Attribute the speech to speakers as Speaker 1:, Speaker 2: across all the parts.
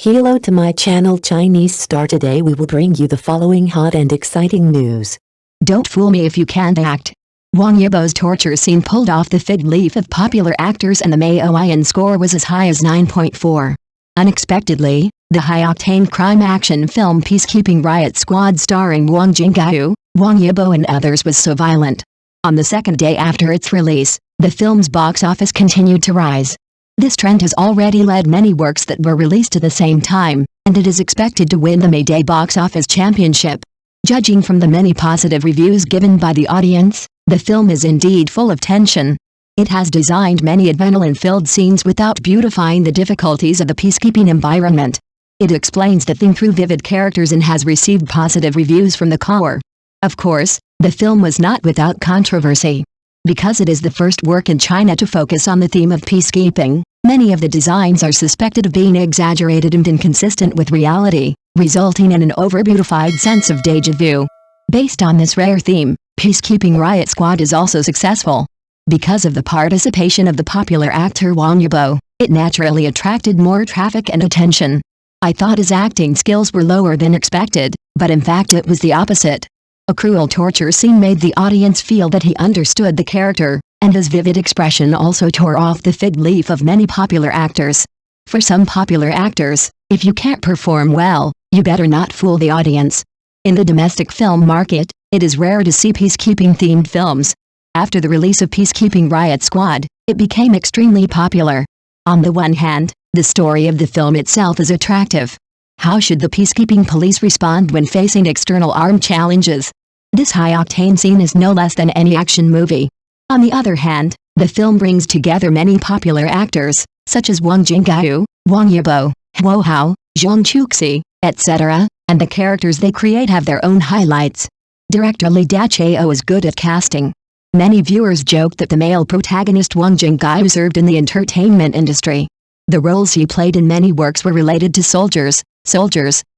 Speaker 1: Hello to my channel Chinese Star. Today we will bring you the following hot and exciting news.
Speaker 2: Don't fool me if you can't act. Wang Yibo's torture scene pulled off the fig leaf of popular actors and the Maoyan score was as high as 9.4. Unexpectedly, the high-octane crime action film Peacekeeping Riot Squad starring Huang Jingyu, Wang Yibo and others was so violent. On the second day after its release, the film's box office continued to rise. This trend has already led many works that were released at the same time, and it is expected to win the May Day box office championship. Judging from the many positive reviews given by the audience, the film is indeed full of tension. It has designed many adrenaline-filled scenes without beautifying the difficulties of the peacekeeping environment. It explains the theme through vivid characters and has received positive reviews from the core. Of course, the film was not without controversy. Because it is the first work in China to focus on the theme of peacekeeping, many of the designs are suspected of being exaggerated and inconsistent with reality, resulting in an over-beautified sense of déjà vu. Based on this rare theme, Peacekeeping Riot Squad is also successful. Because of the participation of the popular actor Wang Yibo, it naturally attracted more traffic and attention. I thought his acting skills were lower than expected, but in fact it was the opposite. A cruel torture scene made the audience feel that he understood the character, and his vivid expression also tore off the fig leaf of many popular actors. For some popular actors, if you can't perform well, you better not fool the audience. In the domestic film market, it is rare to see peacekeeping-themed films. After the release of Peacekeeping Riot Squad, it became extremely popular. On the one hand, the story of the film itself is attractive. How should the peacekeeping police respond when facing external armed challenges? This high-octane scene is no less than any action movie. On the other hand, the film brings together many popular actors, such as Wang Jingyu, Wang Yibo, Huang Jingyu, etc., and the characters they create have their own highlights. Director Li Dachao is good at casting. Many viewers joked that the male protagonist Wang Jingyu served in the entertainment industry. The roles he played in many works were related to soldiers,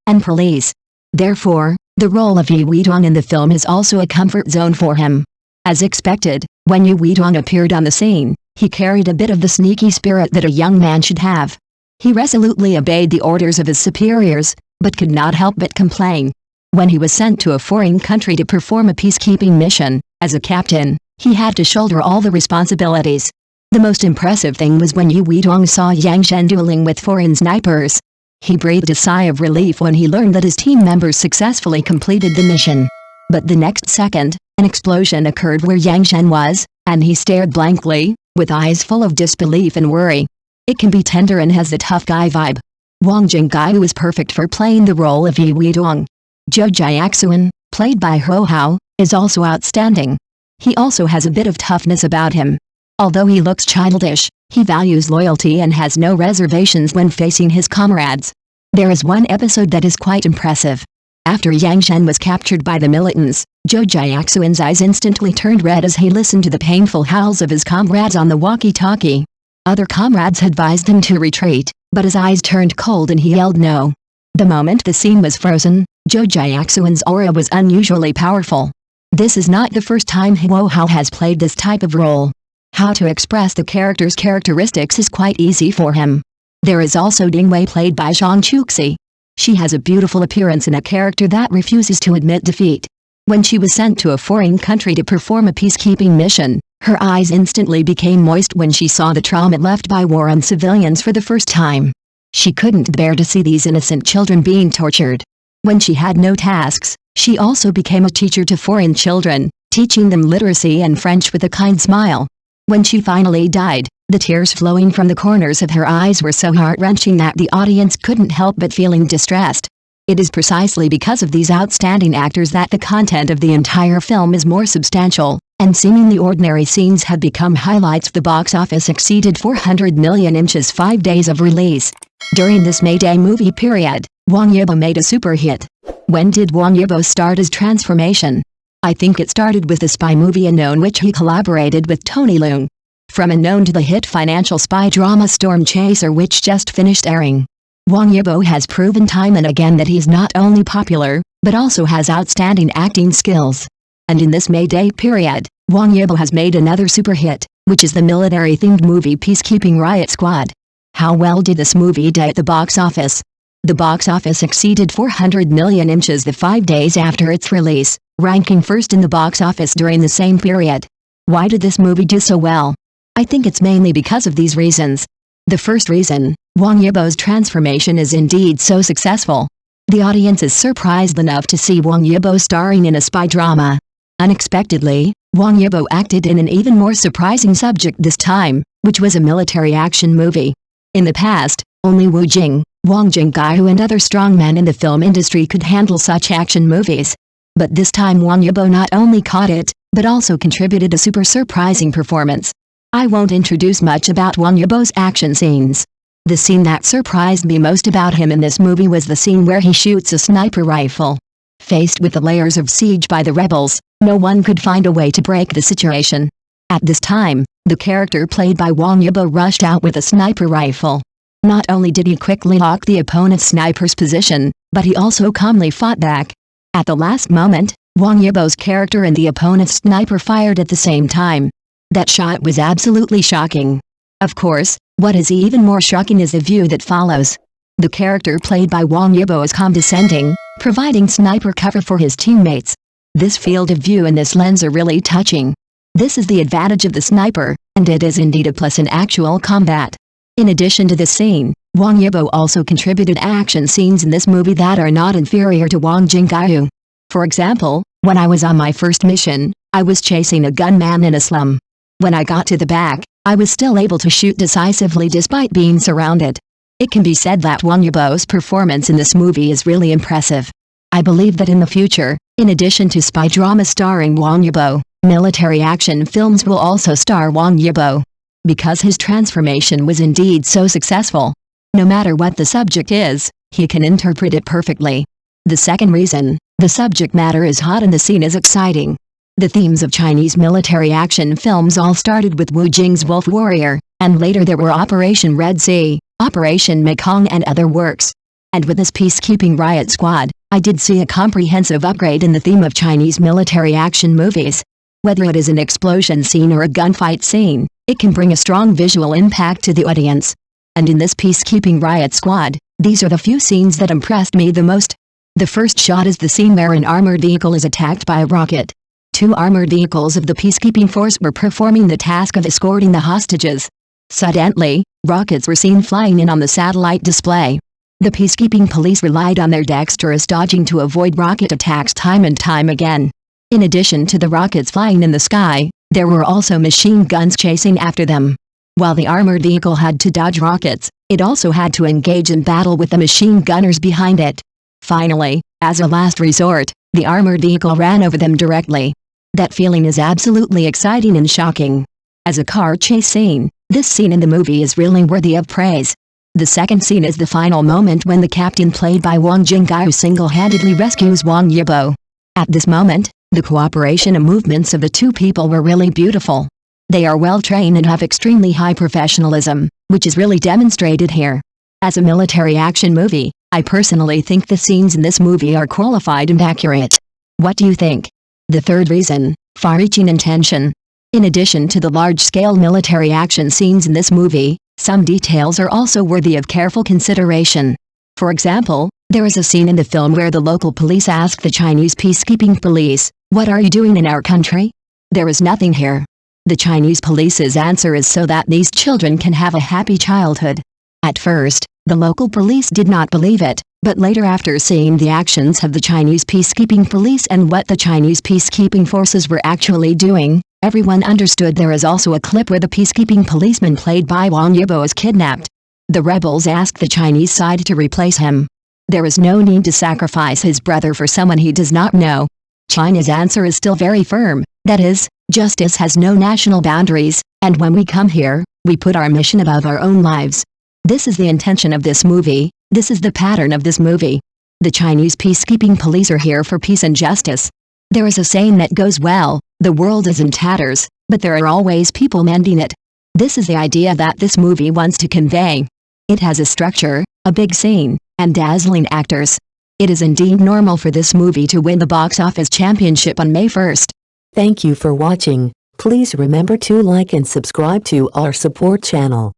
Speaker 2: and police. Therefore, the role of Yi Weidong in the film is also a comfort zone for him. As expected, when Yi Weidong appeared on the scene, he carried a bit of the sneaky spirit that a young man should have. He resolutely obeyed the orders of his superiors, but could not help but complain. When he was sent to a foreign country to perform a peacekeeping mission, as a captain, he had to shoulder all the responsibilities. The most impressive thing was when Yi Weidong saw Yang Shen dueling with foreign snipers. He breathed a sigh of relief when he learned that his team members successfully completed the mission. But the next second, an explosion occurred where Yang Shen was, and he stared blankly, with eyes full of disbelief and worry. It can be tender and has the tough guy vibe. Wang Jingyu is perfect for playing the role of Yi Weidong. Zhou Jiaxuan, played by Hou, is also outstanding. He also has a bit of toughness about him. Although he looks childish, he values loyalty and has no reservations when facing his comrades. There is one episode that is quite impressive. After Yang Shen was captured by the militants, Zhou Jiaxuan's eyes instantly turned red as he listened to the painful howls of his comrades on the walkie-talkie. Other comrades advised him to retreat, but his eyes turned cold and he yelled no. The moment the scene was frozen, Zhou Jiaxuan's aura was unusually powerful. This is not the first time Hou has played this type of role. How to express the character's characteristics is quite easy for him. There is also Ding Wei played by Zhang Chuxi. She has a beautiful appearance and a character that refuses to admit defeat. When she was sent to a foreign country to perform a peacekeeping mission, her eyes instantly became moist when she saw the trauma left by war on civilians for the first time. She couldn't bear to see these innocent children being tortured. When she had no tasks, she also became a teacher to foreign children, teaching them literacy and French with a kind smile. When she finally died, the tears flowing from the corners of her eyes were so heart-wrenching that the audience couldn't help but feeling distressed. It is precisely because of these outstanding actors that the content of the entire film is more substantial, and seemingly ordinary scenes have become highlights. The box office exceeded 400 million in just 5 days of release. During this May Day movie period, Wang Yibo made a super hit. When did Wang Yibo start his transformation? I think it started with the spy movie Unknown, which he collaborated with Tony Leung. From Unknown to the hit financial spy drama Storm Chaser, which just finished airing. Wang Yibo has proven time and again that he is not only popular, but also has outstanding acting skills. And in this May Day period, Wang Yibo has made another super hit, which is the military-themed movie Peacekeeping Riot Squad. How well did this movie do at the box office? The box office exceeded 400 million inches the 5 days after its release, ranking first in the box office during the same period. Why did this movie do so well? I think it's mainly because of these reasons. The first reason, Wang Yibo's transformation is indeed so successful. The audience is surprised enough to see Wang Yibo starring in a spy drama. Unexpectedly, Wang Yibo acted in an even more surprising subject this time, which was a military action movie. In the past, only Wu Jing, Huang Jingyu and other strongmen in the film industry could handle such action movies. But this time Wang Yibo not only caught it, but also contributed a super surprising performance. I won't introduce much about Wang Yibo's action scenes. The scene that surprised me most about him in this movie was the scene where he shoots a sniper rifle. Faced with the layers of siege by the rebels, no one could find a way to break the situation. At this time, the character played by Wang Yibo rushed out with a sniper rifle. Not only did he quickly lock the opponent's sniper's position, but he also calmly fought back. At the last moment, Wang Yibo's character and the opponent's sniper fired at the same time. That shot was absolutely shocking. Of course, what is even more shocking is the view that follows. The character played by Wang Yibo is condescending, providing sniper cover for his teammates. This field of view and this lens are really touching. This is the advantage of the sniper, and it is indeed a plus in actual combat. In addition to this scene, Wang Yibo also contributed action scenes in this movie that are not inferior to Huang Jingyu. For example, when I was on my first mission, I was chasing a gunman in a slum. When I got to the back, I was still able to shoot decisively despite being surrounded. It can be said that Wang Yibo's performance in this movie is really impressive. I believe that in the future, in addition to spy drama starring Wang Yibo, military action films will also star Wang Yibo. Because his transformation was indeed so successful. No matter what the subject is, he can interpret it perfectly. The second reason, the subject matter is hot and the scene is exciting. The themes of Chinese military action films all started with Wu Jing's Wolf Warrior, and later there were Operation Red Sea, Operation Mekong and other works. And with this Peacekeeping Riot Squad, I did see a comprehensive upgrade in the theme of Chinese military action movies. Whether it is an explosion scene or a gunfight scene, it can bring a strong visual impact to the audience. And in this Peacekeeping Riot Squad, these are the few scenes that impressed me the most. The first shot is the scene where an armored vehicle is attacked by a rocket. 2 armored vehicles of the peacekeeping force were performing the task of escorting the hostages. Suddenly, rockets were seen flying in on the satellite display. The peacekeeping police relied on their dexterous dodging to avoid rocket attacks time and time again. In addition to the rockets flying in the sky, there were also machine guns chasing after them. While the armored vehicle had to dodge rockets, it also had to engage in battle with the machine gunners behind it. Finally, as a last resort, the armored vehicle ran over them directly. That feeling is absolutely exciting and shocking. As a car chase scene, this scene in the movie is really worthy of praise. The second scene is the final moment when the captain played by Huang Jingyu single-handedly rescues Wang Yibo. At this moment, the cooperation and movements of the two people were really beautiful. They are well trained and have extremely high professionalism, which is really demonstrated here. As a military action movie, I personally think the scenes in this movie are qualified and accurate. What do you think? The third reason, far-reaching intention. In addition to the large-scale military action scenes in this movie, some details are also worthy of careful consideration. For example, there is a scene in the film where the local police ask the Chinese peacekeeping police, "What are you doing in our country?" There is nothing here. The Chinese police's answer is so that these children can have a happy childhood. At first, the local police did not believe it, but later after seeing the actions of the Chinese peacekeeping police and what the Chinese peacekeeping forces were actually doing, everyone understood. There is also a clip where the peacekeeping policeman played by Wang Yibo is kidnapped. The rebels ask the Chinese side to replace him. There is no need to sacrifice his brother for someone he does not know. China's answer is still very firm, that is, justice has no national boundaries, and when we come here, we put our mission above our own lives. This is the intention of this movie, this is the pattern of this movie. The Chinese peacekeeping police are here for peace and justice. There is a saying that goes well, the world is in tatters, but there are always people mending it. This is the idea that this movie wants to convey. It has a structure, a big scene, and dazzling actors. It is indeed normal for this movie to win the box office championship on May 1st.
Speaker 1: Thank you for watching. Please remember to like and subscribe to our support channel.